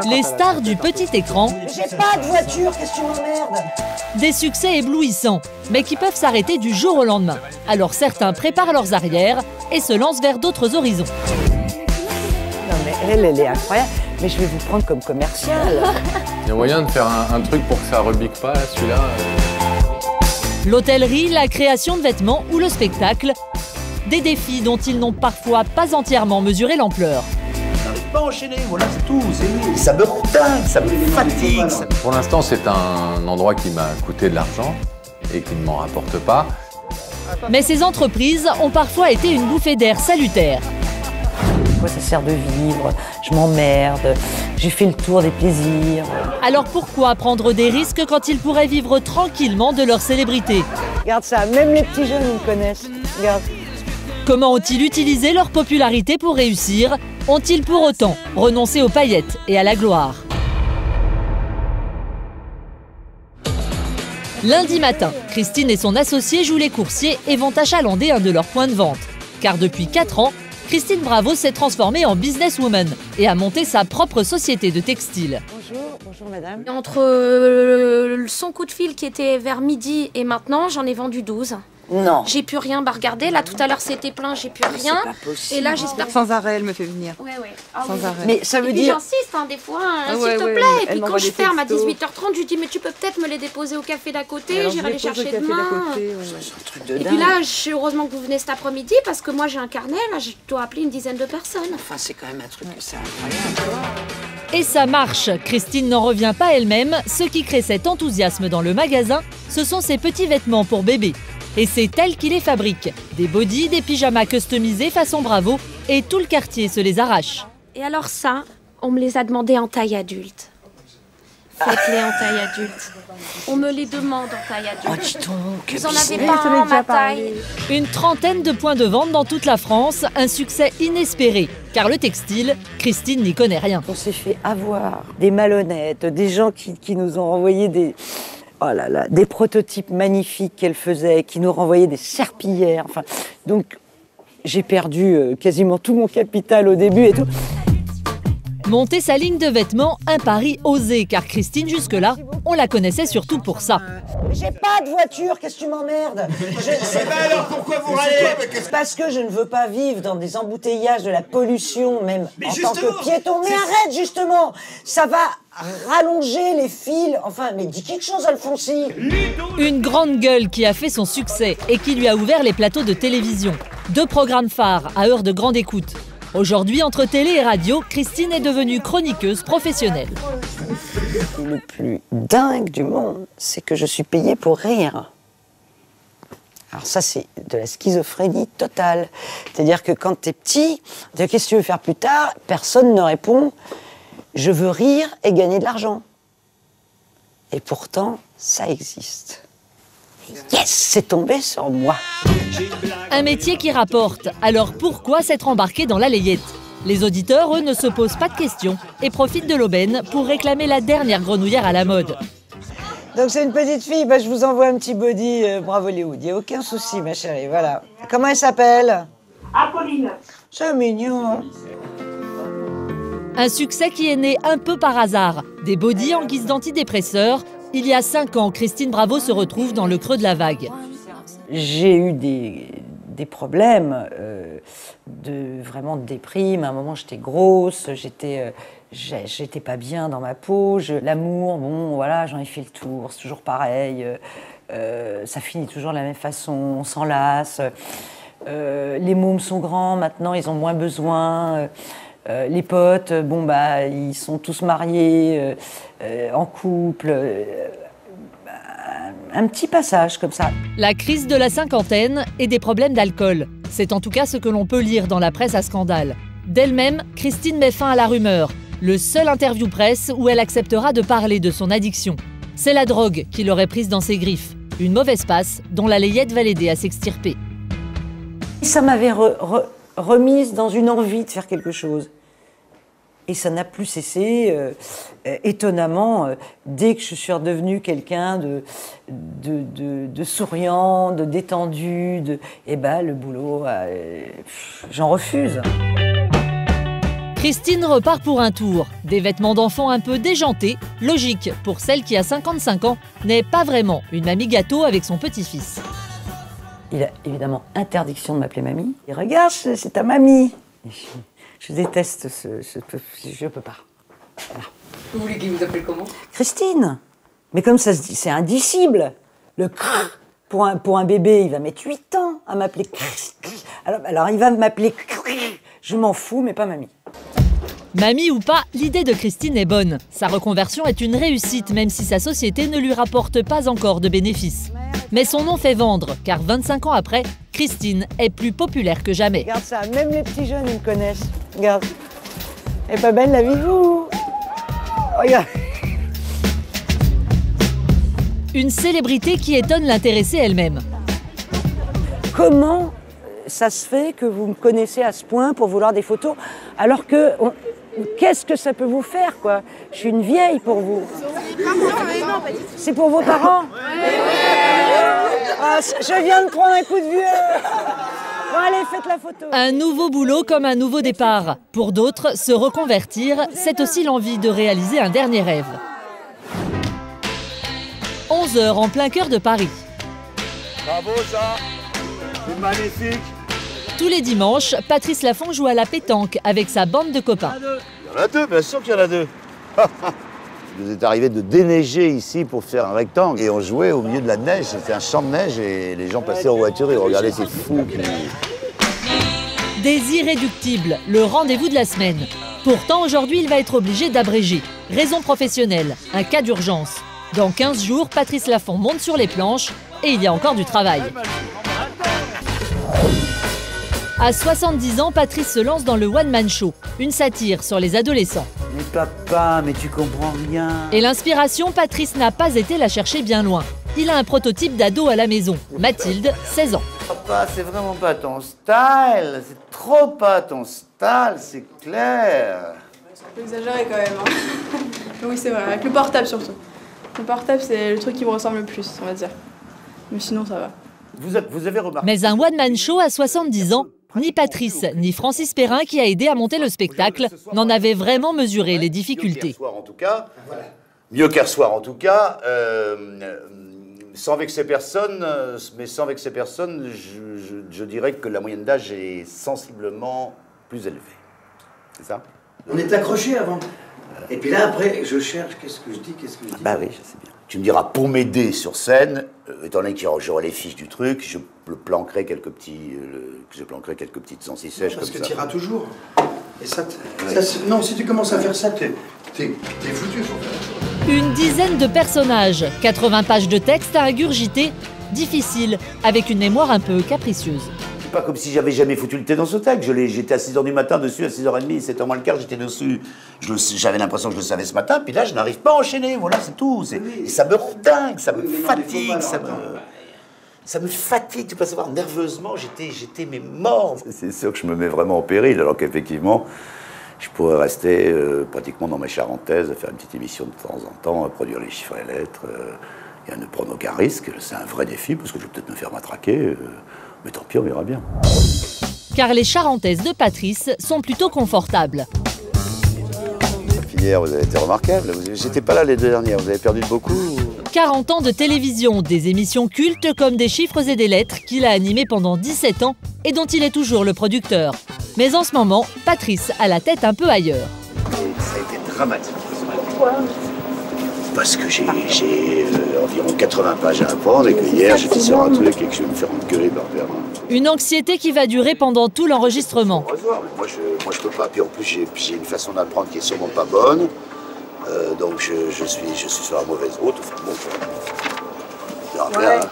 Les stars du petit écran. J'ai pas de voiture, qu'est-ce que tu m'emmerdes? Des succès éblouissants, mais qui peuvent s'arrêter du jour au lendemain. Alors certains préparent leurs arrières et se lancent vers d'autres horizons. Non mais elle est incroyable. Mais je vais vous prendre comme commercial. Il y a moyen de faire un truc pour que ça rebique pas, celui-là. L'hôtellerie, la création de vêtements ou le spectacle. Des défis dont ils n'ont parfois pas entièrement mesuré l'ampleur. Pas enchaîner, voilà, c'est tout. Ça me dingue, ça me fatigue. Pour l'instant, c'est un endroit qui m'a coûté de l'argent et qui ne m'en rapporte pas. Mais ces entreprises ont parfois été une bouffée d'air salutaire. Quoi, ça sert de vivre, je m'emmerde, j'ai fait le tour des plaisirs. Alors pourquoi prendre des risques quand ils pourraient vivre tranquillement de leur célébrité? Regarde ça, même les petits jeunes ils me connaissent. Regarde. Comment ont-ils utilisé leur popularité pour réussir? Ont-ils pour autant renoncé aux paillettes et à la gloire? Lundi matin, Christine et son associé jouent les coursiers et vont achalander un de leurs points de vente. Car depuis 4 ans, Christine Bravo s'est transformée en businesswoman et a monté sa propre société de textile. Bonjour madame. Entre son coup de fil qui était vers midi et maintenant, j'en ai vendu 12. Non. J'ai plus rien, bah regardez, là tout à l'heure c'était plein, j'ai plus rien. C'est pas possible. Et là j'espère. Sans arrêt, elle me fait venir. Ouais. Ah, Sans oui. arrêt. Mais ça veut Et puis dire. j'insiste des fois, Ah s'il ouais, te ouais, plaît. ouais. Et Elle puis quand m'envoie je des ferme à textos. 18h30, je lui dis mais tu peux peut-être me les déposer au café d'à côté, Alors, j'irai les je dépose au chercher café demain. d'à côté, ouais. C'est un truc de Et dingue. puis là, je suis heureusement que vous venez cet après-midi parce que moi j'ai un carnet, là je dois appeler une dizaine de personnes. Enfin, c'est quand même un truc, c'est incroyable. Et ça marche. Christine n'en revient pas elle-même. Ce qui crée cet enthousiasme dans le magasin, ce sont ses petits vêtements pour bébé. Et c'est elle qui les fabrique. Des bodys, des pyjamas customisés façon Bravo, et tout le quartier se les arrache. Et alors ça, on me les a demandés en taille adulte. Faites-les en taille adulte. On me les demande en taille Oh, adulte. dis donc. Vous en avez Oui, pas je t'en ai en déjà ma parlé. taille. Une trentaine de points de vente dans toute la France, un succès inespéré. Car le textile, Christine n'y connaît rien. On s'est fait avoir des malhonnêtes, des gens qui nous ont envoyé des. Oh là là, des prototypes magnifiques qu'elle faisait, qui nous renvoyaient des serpillères. Enfin, donc, j'ai perdu quasiment tout mon capital au début et tout. Monter sa ligne de vêtements, un pari osé, car Christine, jusque-là, on la connaissait surtout pour ça. J'ai pas de voiture, qu'est-ce que tu m'emmerdes? Alors pourquoi vous râlez? Parce que je ne veux pas vivre dans des embouteillages, de la pollution, même Mais en tant justement, que piéton. Mais arrête, justement! Ça va rallonger les fils. Enfin, mais dis quelque chose, Alfonsi. Une grande gueule qui a fait son succès et qui lui a ouvert les plateaux de télévision. 2 programmes phares à heure de grande écoute. Aujourd'hui, entre télé et radio, Christine est devenue chroniqueuse professionnelle. Le plus dingue du monde, c'est que je suis payée pour rien. Alors ça, c'est de la schizophrénie totale. C'est-à-dire que quand t'es petit, qu'est-ce que tu veux faire plus tard? Personne ne répond. Je veux rire et gagner de l'argent. Et pourtant, ça existe. Yes, c'est tombé sur moi. Un métier qui rapporte. Alors pourquoi s'être embarqué dans la layette? Les auditeurs, eux, ne se posent pas de questions et profitent de l'aubaine pour réclamer la dernière grenouillère à la mode. Donc c'est une petite fille, je vous envoie un petit body Bravo Hollywood. Il n'y a aucun souci, ma chérie, voilà. Comment elle s'appelle? Apolline. C'est mignon. Un succès qui est né un peu par hasard. Des bodys en guise d'antidépresseurs. Il y a 5 ans, Christine Bravo se retrouve dans le creux de la vague. J'ai eu des problèmes, vraiment de déprime. À un moment, j'étais grosse, j'étais pas bien dans ma peau. L'amour, bon, voilà, j'en ai fait le tour, c'est toujours pareil. Ça finit toujours de la même façon, on s'en lasse. Les mômes sont grands, maintenant, ils ont moins besoin. Les potes, bon, bah, ils sont tous mariés, en couple. Un petit passage comme ça. La crise de la cinquantaine et des problèmes d'alcool. C'est en tout cas ce que l'on peut lire dans la presse à scandale. D'elle-même, Christine met fin à la rumeur. Le seul interview presse où elle acceptera de parler de son addiction. C'est la drogue qui l'aurait prise dans ses griffes. Une mauvaise passe dont la layette va l'aider à s'extirper. Ça m'avait remise dans une envie de faire quelque chose. Et ça n'a plus cessé, étonnamment, dès que je suis redevenue quelqu'un de souriant, de détendu, et ben le boulot, j'en refuse. Christine repart pour un tour. Des vêtements d'enfant un peu déjantés, logique pour celle qui a 55 ans, n'est pas vraiment une mamie gâteau avec son petit-fils. Il a évidemment interdiction de m'appeler mamie. Et regarde, c'est ta mamie. Je déteste je peux pas. Voilà. Vous voulez qu'il vous appelle comment? Christine. Mais comme ça se dit, c'est indicible. Le crrr. Pour un bébé, il va mettre 8 ans à m'appeler crrr. Alors il va m'appeler crrr. Je m'en fous, mais pas mamie. Mamie ou pas, l'idée de Christine est bonne. Sa reconversion est une réussite, même si sa société ne lui rapporte pas encore de bénéfices. Mais son nom fait vendre, car 25 ans après, Christine est plus populaire que jamais. Regarde ça, même les petits jeunes, ils me connaissent. Regarde. Elle est pas belle la vie, vous? Regarde. Une célébrité qui étonne l'intéressée elle-même. Comment ça se fait que vous me connaissez à ce point pour vouloir des photos, alors que... Qu'est-ce que ça peut vous faire, quoi? Je suis une vieille pour vous. C'est pour vos parents? Ah, je viens de prendre un coup de vieux. Bon, allez, faites la photo. Un nouveau boulot comme un nouveau départ. Pour d'autres, se reconvertir, c'est aussi l'envie de réaliser un dernier rêve. 11 h en plein cœur de Paris. Bravo, ça. C'est magnifique. Tous les dimanches, Patrice Laffont joue à la pétanque avec sa bande de copains. Il y en a deux, bien sûr qu'il y en a deux. Il nous est arrivé de déneiger ici pour faire un rectangle. Et on jouait au milieu de la neige, c'était un champ de neige et les gens passaient en voiture et regardaient ces fous qui... Des irréductibles, le rendez-vous de la semaine. Pourtant, aujourd'hui, il va être obligé d'abréger. Raison professionnelle, un cas d'urgence. Dans 15 jours, Patrice Laffont monte sur les planches et il y a encore du travail. À 70 ans, Patrice se lance dans le One Man Show, une satire sur les adolescents. Mais papa, mais tu comprends rien. Et l'inspiration, Patrice n'a pas été la chercher bien loin. Il a un prototype d'ado à la maison, Mathilde, 16 ans. Papa, c'est vraiment pas ton style, c'est trop pas ton style, c'est clair. C'est un peu exagéré quand même. Hein. Oui, c'est vrai, avec le portable surtout. Le portable, c'est le truc qui me ressemble le plus, on va dire. Mais sinon, ça va. Vous avez remarqué... Mais un One Man Show à 70 ans, ni Patrice, ni Francis Perrin, qui a aidé à monter le spectacle, n'en avaient vraiment mesuré les difficultés. Mieux qu'hier soir en tout cas, sans vexer personne, je dirais que la moyenne d'âge est sensiblement plus élevée. C'est ça? On est accrochés avant. Et puis là, après, je cherche, qu'est-ce que je dis. Bah oui, je sais bien. Tu me diras, pour m'aider sur scène, étant donné que j'aurai les fiches du truc, je planquerai quelques petites anti-sèches comme ça. Parce que tu iras toujours. Et ça, non, si tu commences à faire ça, t'es foutu. Une dizaine de personnages, 80 pages de texte à ingurgiter, difficile, avec une mémoire un peu capricieuse. C'est pas comme si j'avais jamais foutu le thé dans ce texte. J'étais à 6 h du matin dessus, à 6 h 30, 7 h moins le quart, j'étais dessus. J'avais l'impression que je le savais ce matin, puis là, je n'arrive pas à enchaîner, voilà, c'est tout. Et ça me rend dingue, ça me fatigue, ça me fatigue, tu peux savoir, nerveusement, j'étais mais mort. C'est sûr que je me mets vraiment en péril, alors qu'effectivement, je pourrais rester pratiquement dans mes charentaises, faire une petite émission de temps en temps, produire les chiffres et les lettres, et à ne prendre aucun risque. C'est un vrai défi, parce que je vais peut-être me faire matraquer. Mais tant pis, on verra bien. Car les charentaises de Patrice sont plutôt confortables. La filière, vous avez été remarquable. J'étais pas là les 2 dernières, vous avez perdu beaucoup. 40 ans de télévision, des émissions cultes comme des chiffres et des lettres qu'il a animées pendant 17 ans et dont il est toujours le producteur. Mais en ce moment, Patrice a la tête un peu ailleurs. Ça a été dramatique. Pourquoi ? Parce que j'ai environ 80 pages à apprendre et que hier j'étais sur un truc et que je vais me faire engueuler par Perrin. Une anxiété qui va durer pendant tout l'enregistrement. Moi je peux pas, puis en plus j'ai une façon d'apprendre qui est sûrement pas bonne, donc je suis sur la mauvaise route. Enfin, bon, on verra bien, hein.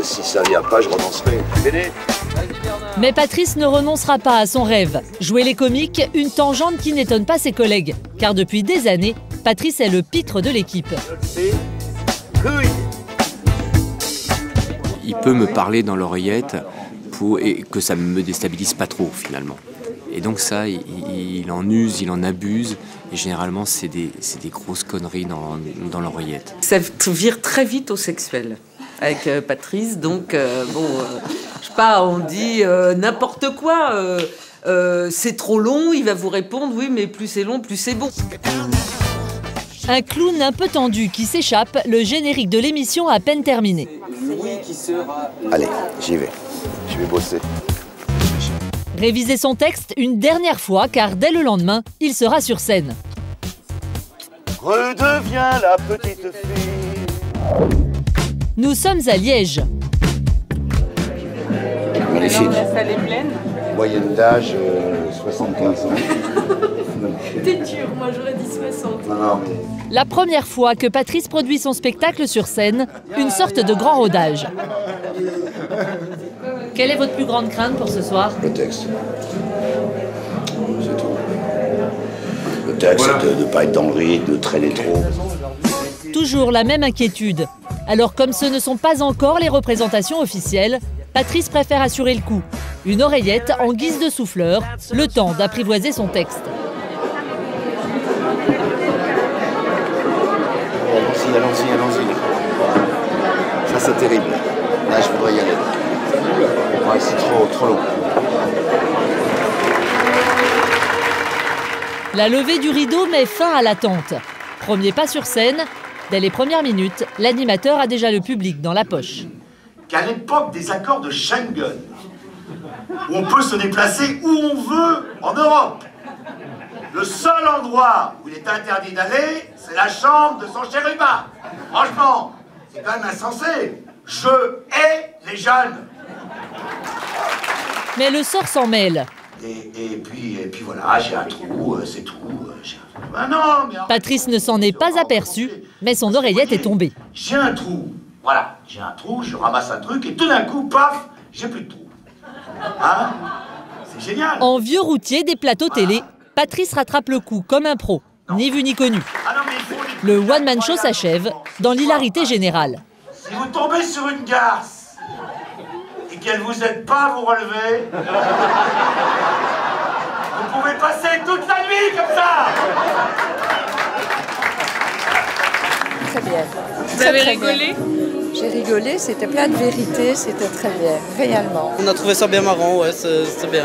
Si ça vient pas, je renoncerai. Mais Patrice ne renoncera pas à son rêve. Jouer les comiques, une tangente qui n'étonne pas ses collègues. Car depuis des années, Patrice est le pitre de l'équipe. Il peut me parler dans l'oreillette et que ça ne me déstabilise pas trop finalement. Et donc ça, il en use, il en abuse. Et généralement, c'est des grosses conneries dans l'oreillette. Ça vire très vite au sexuel avec Patrice. Donc, je sais pas, on dit n'importe quoi. c'est trop long, il va vous répondre oui, mais plus c'est long, plus c'est bon. Un clown un peu tendu qui s'échappe, le générique de l'émission à peine terminé. Allez, j'y vais. Je vais bosser. Réviser son texte une dernière fois car dès le lendemain, il sera sur scène. Redeviens la petite fille. Nous sommes à Liège. Magnifique. La salle est pleine. Moyenne d'âge 75 ans. T'es dur, moi j'aurais dit 60. Non. La première fois que Patrice produit son spectacle sur scène, une sorte de grand rodage. Quelle est votre plus grande crainte pour ce soir? Le texte. C'est tout. Le texte, de ne pas être dans le rythme, de traîner trop. Toujours la même inquiétude. Alors comme ce ne sont pas encore les représentations officielles, Patrice préfère assurer le coup. Une oreillette en guise de souffleur, le temps d'apprivoiser son texte. Allons-y. Ça c'est terrible. Là je voudrais y aller. Ouais, c'est trop long. La levée du rideau met fin à l'attente. Premier pas sur scène, dès les premières minutes, l'animateur a déjà le public dans la poche. Qu'à l'époque des accords de Schengen, où on peut se déplacer où on veut en Europe, le seul endroit où il est interdit d'aller, c'est la chambre de son chérubin. Franchement, c'est quand même insensé. Je hais les jeunes. Mais le sort s'en mêle. Et puis voilà, j'ai un trou, c'est tout. Ben non, mais Patrice ne s'en est pas aperçu, mais son oreillette est tombée. J'ai un trou. Voilà, j'ai un trou, je ramasse un truc et tout d'un coup, paf, j'ai plus de trou. Hein? C'est génial. En vieux routier des plateaux télé, Patrice rattrape le coup comme un pro, ni vu ni connu. Le one-man show s'achève dans l'hilarité générale. Si vous tombez sur une garce et qu'elle vous aide pas à vous relever, vous pouvez passer toute la nuit comme ça. Très bien. Vous avez rigolé? J'ai rigolé, c'était plein de vérité, c'était très bien, réellement. On a trouvé ça bien marrant, ouais, c'est bien.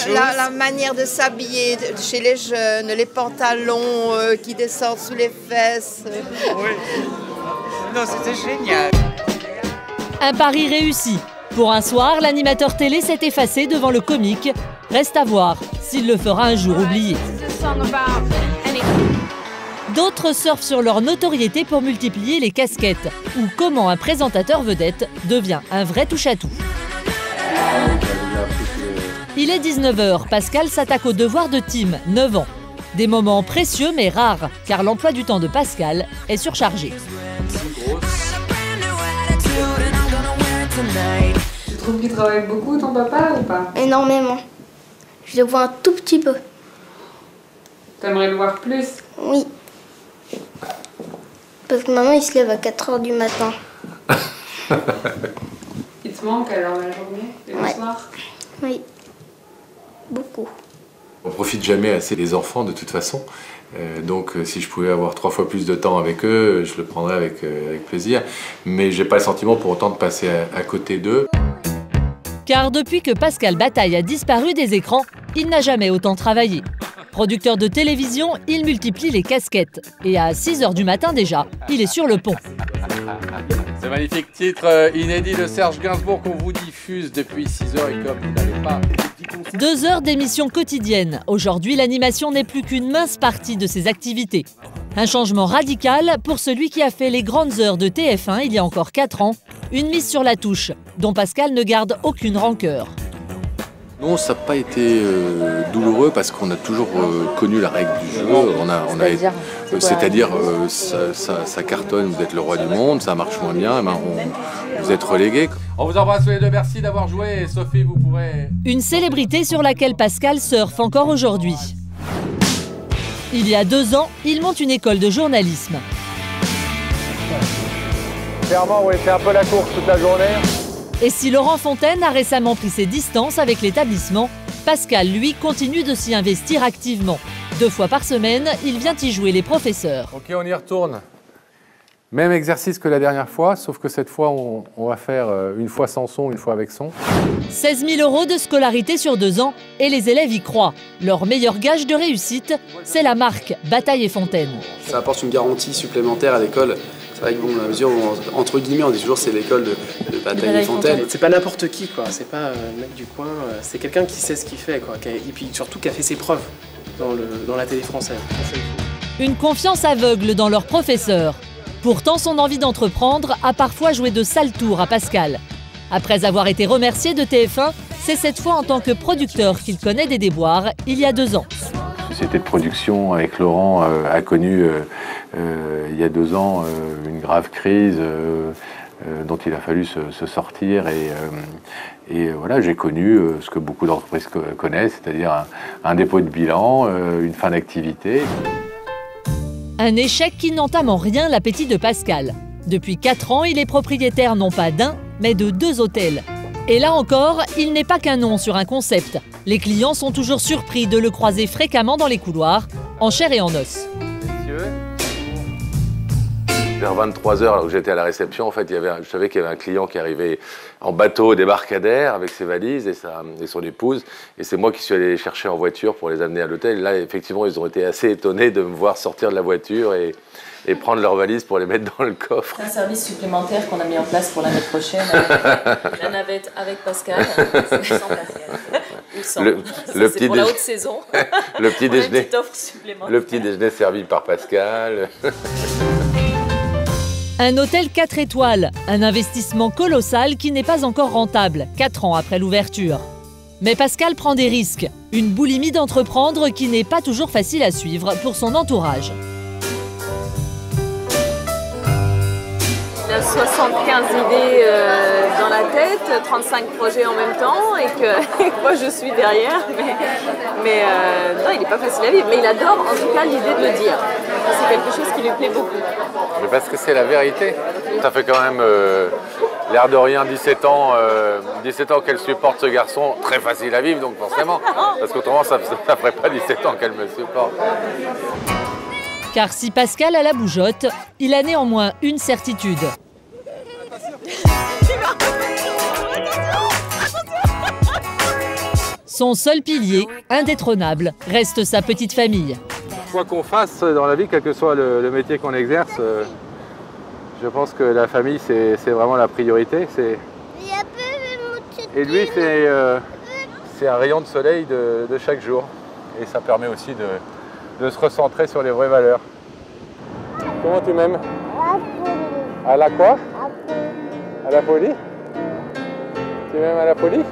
La manière de s'habiller chez les jeunes, les pantalons qui descendent sous les fesses. Oui. Non, c'était génial. Un pari réussi. Pour un soir, l'animateur télé s'est effacé devant le comique. Reste à voir s'il le fera un jour oublier. D'autres surfent sur leur notoriété pour multiplier les casquettes ou comment un présentateur vedette devient un vrai touche-à-tout. Il est 19h, Pascal s'attaque au devoir de Tim, 9 ans. Des moments précieux mais rares, car l'emploi du temps de Pascal est surchargé. Tu trouves qu'il travaille beaucoup, ton papa, ou pas? Énormément. Je le vois un tout petit peu. T'aimerais le voir plus? Oui. Parce que maman, il se lève à 4h du matin. Il te manque alors la journée et le soir? Oui. Beaucoup. On profite jamais assez des enfants de toute façon. Donc si je pouvais avoir 3 fois plus de temps avec eux, je le prendrais avec plaisir. Mais j'ai pas le sentiment pour autant de passer à côté d'eux. Car depuis que Pascal Bataille a disparu des écrans, il n'a jamais autant travaillé. Producteur de télévision, il multiplie les casquettes. Et à 6h du matin déjà, il est sur le pont. Ce magnifique titre inédit de Serge Gainsbourg qu'on vous diffuse depuis 6h et comme vous n'avez pas... 2 heures d'émission quotidienne. Aujourd'hui, l'animation n'est plus qu'une mince partie de ses activités. Un changement radical pour celui qui a fait les grandes heures de TF1 il y a encore 4 ans. Une mise sur la touche, dont Pascal ne garde aucune rancœur. Non, ça n'a pas été douloureux parce qu'on a toujours connu la règle du jeu. C'est-à-dire, ça cartonne, vous êtes le roi du monde, ça marche moins bien, vous êtes relégué. On vous embrasse tous les deux, merci d'avoir joué. Et Sophie, vous pourrez... Une célébrité sur laquelle Pascal surfe encore aujourd'hui. Il y a 2 ans, il monte une école de journalisme. Clairement, oui, c'est un peu la course toute la journée. Et si Laurent Fontaine a récemment pris ses distances avec l'établissement, Pascal, lui, continue de s'y investir activement. 2 fois par semaine, il vient y jouer les professeurs. Ok, on y retourne. Même exercice que la dernière fois, sauf que cette fois, on va faire une fois sans son, une fois avec son. 16 000 € de scolarité sur 2 ans et les élèves y croient. Leur meilleur gage de réussite, c'est la marque Bataille et Fontaine. Ça apporte une garantie supplémentaire à l'école. C'est vrai que bon, la mesure où, entre guillemets, on dit toujours c'est l'école de Bataille et Fontaine. C'est pas n'importe qui, quoi. C'est pas un mec du coin. C'est quelqu'un qui sait ce qu'il fait, quoi. Et puis surtout qui a fait ses preuves dans la télé française. Une confiance aveugle dans leurs professeurs. Pourtant, son envie d'entreprendre a parfois joué de sales tours à Pascal. Après avoir été remercié de TF1, c'est cette fois en tant que producteur qu'il connaît des déboires il y a 2 ans. La société de production avec Laurent a connu il y a 2 ans une grave crise dont il a fallu se sortir et voilà, j'ai connu ce que beaucoup d'entreprises connaissent, c'est-à-dire un dépôt de bilan, une fin d'activité. Un échec qui n'entame en rien l'appétit de Pascal. Depuis 4 ans, il est propriétaire non pas d'un, mais de 2 hôtels. Et là encore, il n'est pas qu'un nom sur un concept. Les clients sont toujours surpris de le croiser fréquemment dans les couloirs, en chair et en os. Vers 23h, alors que j'étais à la réception, en fait, je savais qu'il y avait un client qui arrivait en bateau débarcadère avec ses valises et son épouse. Et c'est moi qui suis allé les chercher en voiture pour les amener à l'hôtel. Là, effectivement, ils ont été assez étonnés de me voir sortir de la voiture et prendre leurs valises pour les mettre dans le coffre. Un service supplémentaire qu'on a mis en place pour l'année prochaine. La navette avec Pascal. Sans Pascal. Ou sans. C'est pour la haute saison. Le petit déjeuner. Une petite offre supplémentaire. Le petit déjeuner servi par Pascal. Un hôtel 4 étoiles, un investissement colossal qui n'est pas encore rentable, 4 ans après l'ouverture. Mais Pascal prend des risques, une boulimie d'entreprendre qui n'est pas toujours facile à suivre pour son entourage. Il a 75 idées dans la tête, 35 projets en même temps et que moi je suis derrière. Mais non, il n'est pas facile à vivre. Mais il adore en tout cas l'idée de le dire. C'est quelque chose qui lui plaît beaucoup. Mais parce que c'est la vérité. Ça fait quand même l'air de rien 17 ans qu'elle supporte ce garçon. Très facile à vivre donc forcément. Parce qu'autrement ça ne ferait pas 17 ans qu'elle me supporte. Car si Pascal a la bougeotte, il a néanmoins une certitude. Son seul pilier, indétrônable, reste sa petite famille. Quoi qu'on fasse dans la vie, quel que soit le métier qu'on exerce, je pense que la famille, c'est vraiment la priorité. Et lui, c'est un rayon de soleil de chaque jour. Et ça permet aussi de se recentrer sur les vraies valeurs. Comment tu m'aimes? À la quoi? À la folie? Tu m'aimes à la folie?